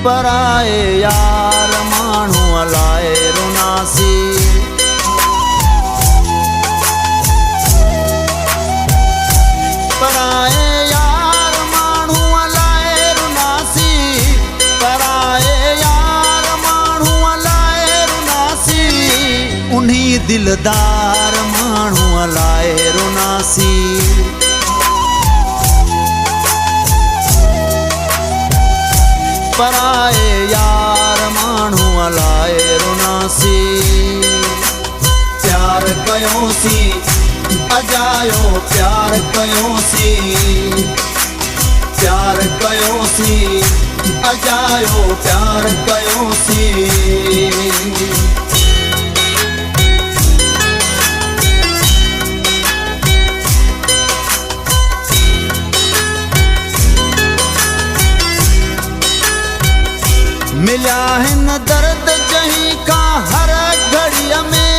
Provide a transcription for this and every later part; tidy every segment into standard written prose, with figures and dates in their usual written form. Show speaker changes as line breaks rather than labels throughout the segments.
पराए यार माण्हू अलाए रुनासी। पराए यार माण्हू अलाए रुनासी, पराए यार माण्हू अलाए रुनासी, उन्हीं दिलदार माण्हू अलाए रुनासी। पराए यार माण्हू अलाए रुनासी। प्यार कयोसी अजायो प्यार कयोसी, प्यार कयोसी अजायो प्यार कयोसी। मिलिया हिन दर्द जहीं का हर घड़ीअ में,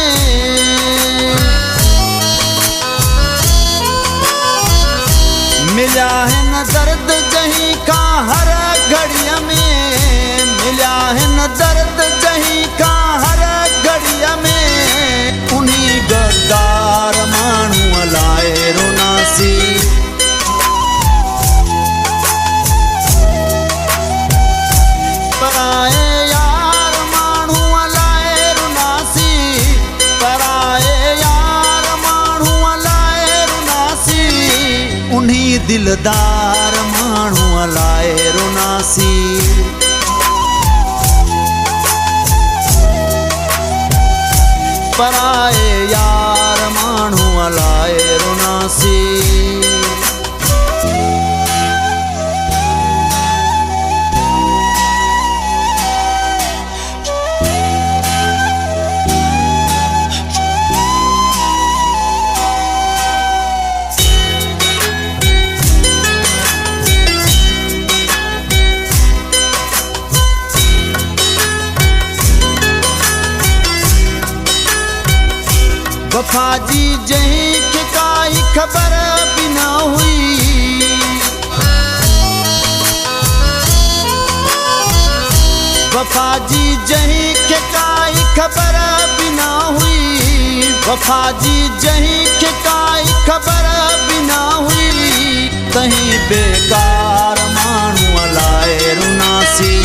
मिलिया हिन दर्द जहीं का हर घड़ीअ में, मिलिया हिन दर्द जहीं का हर घड़ीअ में, उन्हीं गद्दार माण्हू अलाए रुनासी। पराए यार माण्हू अलाए रुनासी, पराए यार माण्हू अलाए रुनासी, उन्हीं दिलदार माण्हू अलाए रुनासी। पराए यार माण्हू अलाए रुनासी। वफा जी जहीं के काई खबर भी न हुई, वफा जी जहीं के काई खबर भी न हुई, वफा जी जहीं के काई खबर भी न हुई, कहीं बेकार माण्हू अलाए रुनासी।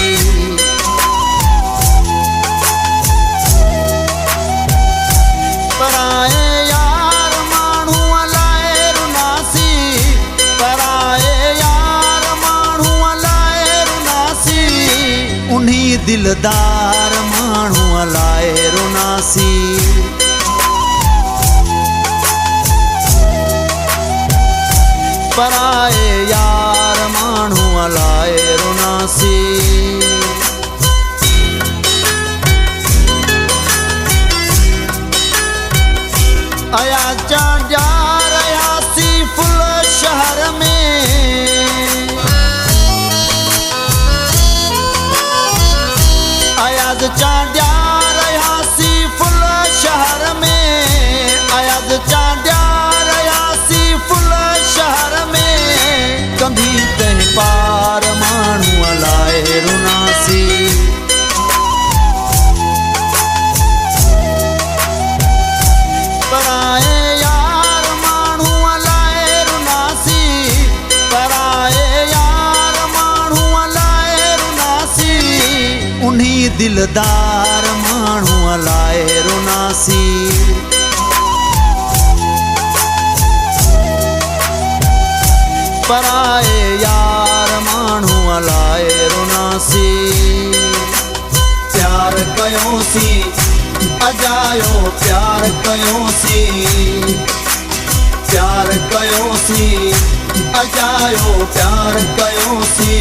पराए यार माण्हू अलाए रुनासी, पराए यार माण्हू अलाए रुनासी, उन्हीं दिलदार माण्हू अलाए रुनासी। पराए यार माण्हू अलाए रुनासी। आया चांडिया रयासी फुल शहर में, आयाज चांडिया रयासी फुल शहर में, आयाज चांडिया रयासी फुल शहर में, कंधी तंहिं पार माण्हू अलाए रुनासी। पराए यार माण्हू अलाए रुनासी, पराए यार माण्हू अलाए रुनासी, उन्हीं दिलदार माण्हू अलाए रुनासी। पराए यार माण्हू अलाए रुनासी। प्यार कयोसी अजायो प्यार कयोसी, प्यार कयोसी अजायो प्यार कयोसी।